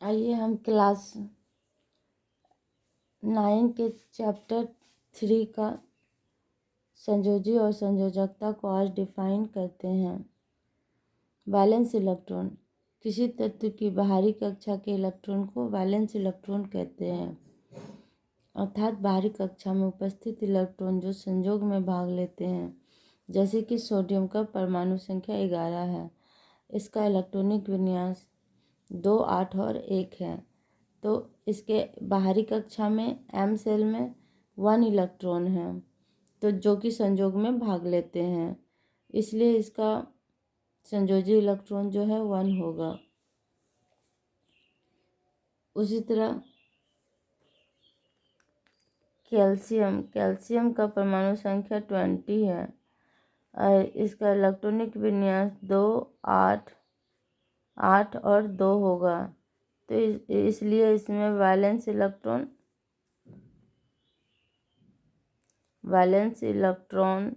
आइए हम क्लास 9 के चैप्टर 3 का संयोजी और संयोजकता को आज डिफाइन करते हैं। Valence electron. किसी तत्व की बाहरी कक्षा के इलेक्ट्रॉन को वैलेंस इलेक्ट्रॉन कहते हैं, अर्थात बाहरी कक्षा में उपस्थित इलेक्ट्रॉन जो संयोग में भाग लेते हैं। जैसे कि सोडियम का परमाणु संख्या 11 है, इसका इलेक्ट्रॉनिक विन्यास 2, 8 और 1 है। तो इसके बाहरी कक्षा में एम सेल में 1 इलेक्ट्रॉन है, तो जो कि संयोग में भाग लेते हैं, इसलिए इसका संयोजी इलेक्ट्रॉन जो है 1 होगा। उसी तरह कैल्शियम का परमाणु संख्या 20 है और इसका इलेक्ट्रॉनिक विन्यास 2, 8 और 2 होगा। तो इसलिए इसमें वैलेंस इलेक्ट्रॉन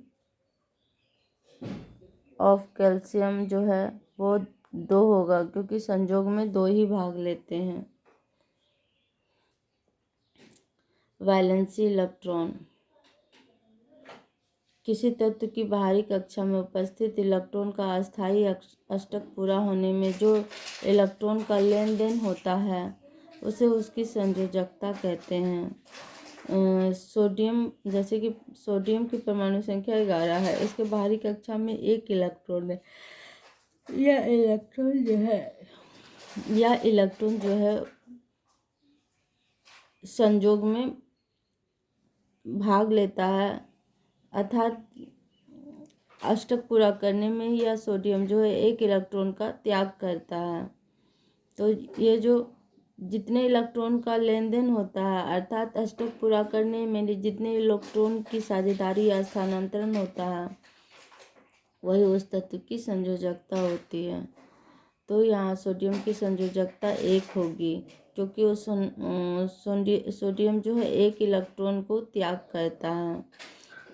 ऑफ कैल्शियम जो है वो 2 होगा, क्योंकि संयोग में 2 ही भाग लेते हैं। Valency electron. किसी तत्व की बाहरी कक्षा में उपस्थित इलेक्ट्रॉन का अस्थायी अष्टक पूरा होने में जो इलेक्ट्रॉन का लेन देन होता है उसे उसकी संयोजकता कहते हैं। सोडियम, जैसे कि सोडियम की परमाणु संख्या 11 है, इसके बाहरी कक्षा में 1 इलेक्ट्रॉन है। यह इलेक्ट्रॉन जो है संयोग में भाग लेता है, अर्थात अष्टक पूरा करने में यह सोडियम जो है 1 इलेक्ट्रॉन का त्याग करता है। तो ये जो जितने इलेक्ट्रॉन का लेन देन होता है, अर्थात अष्टक पूरा करने में जितने इलेक्ट्रॉन की साझेदारी या स्थानांतरण होता है, वही उस तत्व की संयोजकता होती है। तो यहाँ सोडियम की संयोजकता 1 होगी, क्योंकि उस सोडियम जो है 1 इलेक्ट्रॉन को त्याग करता है।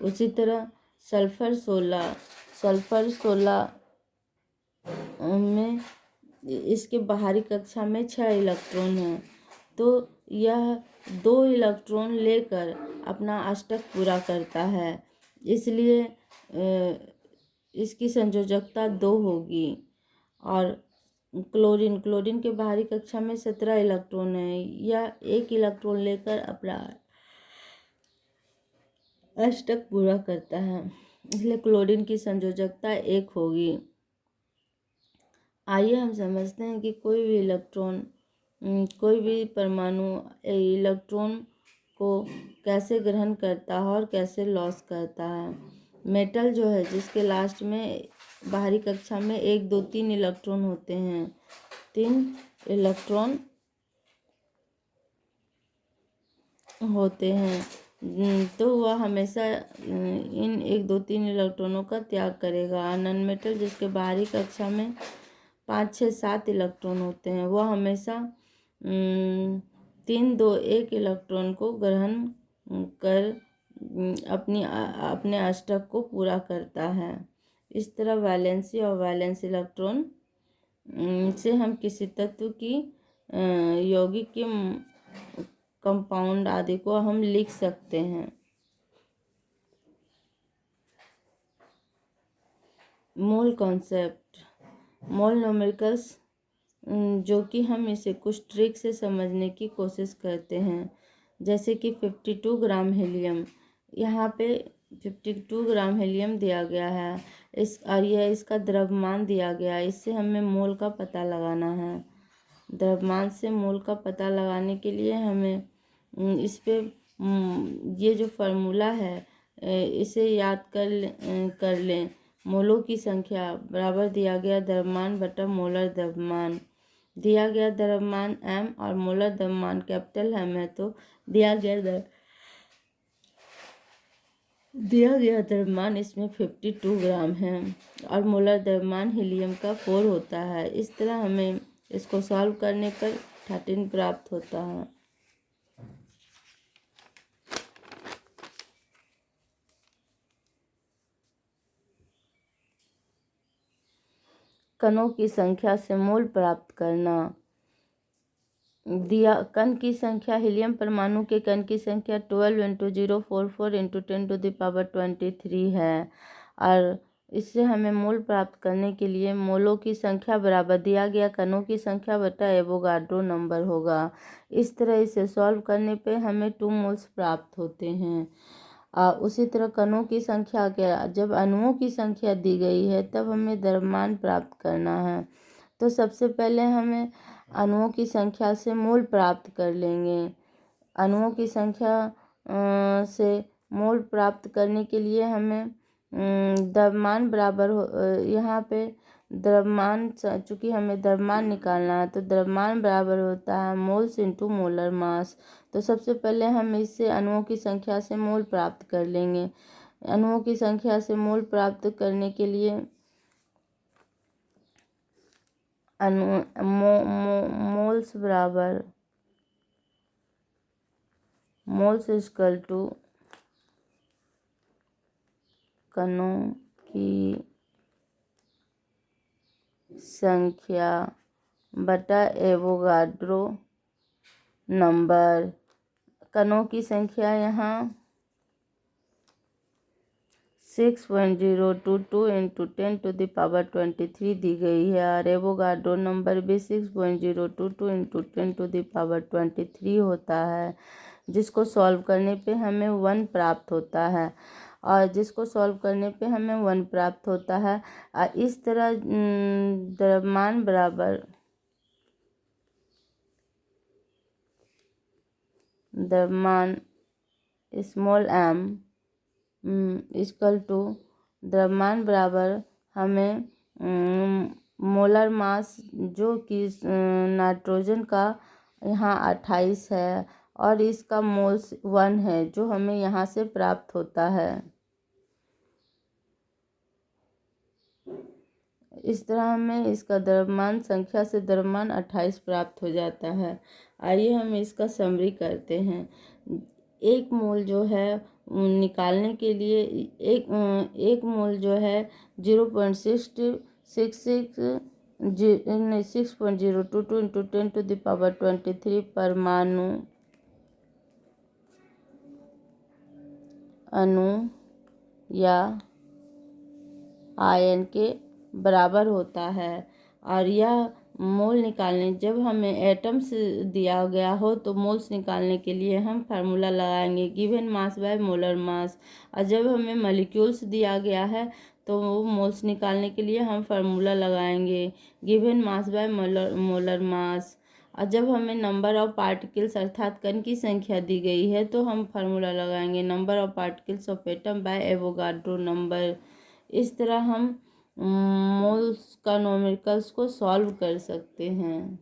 उसी तरह सल्फर 16 में इसके बाहरी कक्षा में 6 इलेक्ट्रॉन हैं, तो यह 2 इलेक्ट्रॉन लेकर अपना अष्टक पूरा करता है, इसलिए इसकी संयोजकता 2 होगी। और क्लोरीन के बाहरी कक्षा में 17 इलेक्ट्रॉन है, यह 1 इलेक्ट्रॉन लेकर अपना अष्टक पूरा करता है, इसलिए क्लोरीन की संयोजकता 1 होगी। आइए हम समझते हैं कि कोई भी परमाणु इलेक्ट्रॉन को कैसे ग्रहण करता है और कैसे लॉस करता है। मेटल जो है जिसके लास्ट में बाहरी कक्षा में 1, 2, 3 इलेक्ट्रॉन होते हैं, 3 इलेक्ट्रॉन होते हैं, तो वह हमेशा इन 1, 2, 3 इलेक्ट्रॉनों का त्याग करेगा। नॉन मेटल जिसके बाहरी कक्षा में 5, 6, 7 इलेक्ट्रॉन होते हैं, वह हमेशा 3, 2, 1 इलेक्ट्रॉन को ग्रहण कर अपने अष्टक को पूरा करता है। इस तरह वैलेंसी और वैलेंस इलेक्ट्रॉन से हम किसी तत्व की यौगिक के कंपाउंड आदि को हम लिख सकते हैं। Mole concept. मोल न्यूमेरिकल्स, जो कि हम इसे कुछ ट्रिक से समझने की कोशिश करते हैं, जैसे कि 52 ग्राम हीलियम। यहाँ पे 52 ग्राम हीलियम दिया गया है, और यह इसका द्रव्यमान दिया गया है। इससे हमें मोल का पता लगाना है। द्रव्यमान से मोल का पता लगाने के लिए हमें इस पे ये जो फार्मूला है इसे याद कर लें। मोलों की संख्या बराबर दिया गया द्रव्यमान बटा मोलर द्रव्यमान। दिया गया द्रव्यमान m और मोलर द्रव्यमान कैपिटल M है, तो दिया गया द्रव्यमान इसमें 52 ग्राम है और मोलर द्रव्यमान हीलियम का 4 होता है। इस तरह हमें इसको सॉल्व करने पर 13 प्राप्त होता है। कणों की संख्या से मोल प्राप्त करना। दिया कण की संख्या, हीलियम परमाणु के कण की संख्या 12 × 044 × 10⁻23 है। और इससे हमें मोल प्राप्त करने के लिए मोलों की संख्या बराबर दिया गया कणों की संख्या बटा एवोगाड्रो नंबर होगा। इस तरह इसे सॉल्व करने पे हमें 2 मोल्स प्राप्त होते हैं। उसी तरह कणों की संख्या के जब अणुओं की संख्या दी गई है तब हमें द्रव्यमान प्राप्त करना है। तो सबसे पहले हमें अणुओं की संख्या से मोल प्राप्त कर लेंगे। अणुओं की संख्या से मोल प्राप्त करने के लिए हमें द्रव्यमान बराबर यहाँ पे द्रव्यमान, चूँकि हमें द्रव्यमान निकालना है तो द्रव्यमान बराबर होता है मोल्स इंटू मोलर मास। तो सबसे पहले हम इससे अणुओं की संख्या से मोल प्राप्त कर लेंगे। अणुओं की संख्या से मोल प्राप्त करने के लिए मोल्स बराबर मोल्स इक्वल टू कणों की संख्या बटा एवोगाड्रो नंबर। कणों की संख्या यहाँ 6.022 × 10⁻23 दी गई है और एवोगाड्रो नंबर भी 6.022 × 10⁻23 होता है, जिसको सॉल्व करने पे हमें 1 प्राप्त होता है और जिसको सॉल्व करने पे हमें 1 प्राप्त होता है। इस तरह द्रव्यमान बराबर द्रव्यमान स्मॉल m इक्वल टू द्रव्यमान बराबर हमें मोलर मास, जो कि नाइट्रोजन का यहाँ 28 है और इसका मोल्स 1 है, जो हमें यहाँ से प्राप्त होता है। इस तरह हमें इसका द्रव्यमान संख्या से द्रव्यमान 28 प्राप्त हो जाता है। आइए हम इसका समरी करते हैं। 1 मोल जो है निकालने के लिए एक मोल जो है 0.622 × 10⁻23 परमाणु अणु या आयन के बराबर होता है। और यह मोल निकालने, जब हमें एटम्स दिया गया हो तो मोल्स निकालने के लिए हम फार्मूला लगाएंगे given mass by molar mass, और जब हमें मॉलिक्यूल्स दिया गया है तो मोल्स निकालने के लिए हम फार्मूला लगाएंगे given mass by molar mass. और जब हमें नंबर ऑफ पार्टिकल्स अर्थात कण की संख्या दी गई है तो हम फार्मूला लगाएंगे number of particles of atom by Avogadro number. इस तरह हम मोल्स का न्यूमेरिकल्स को सॉल्व कर सकते हैं।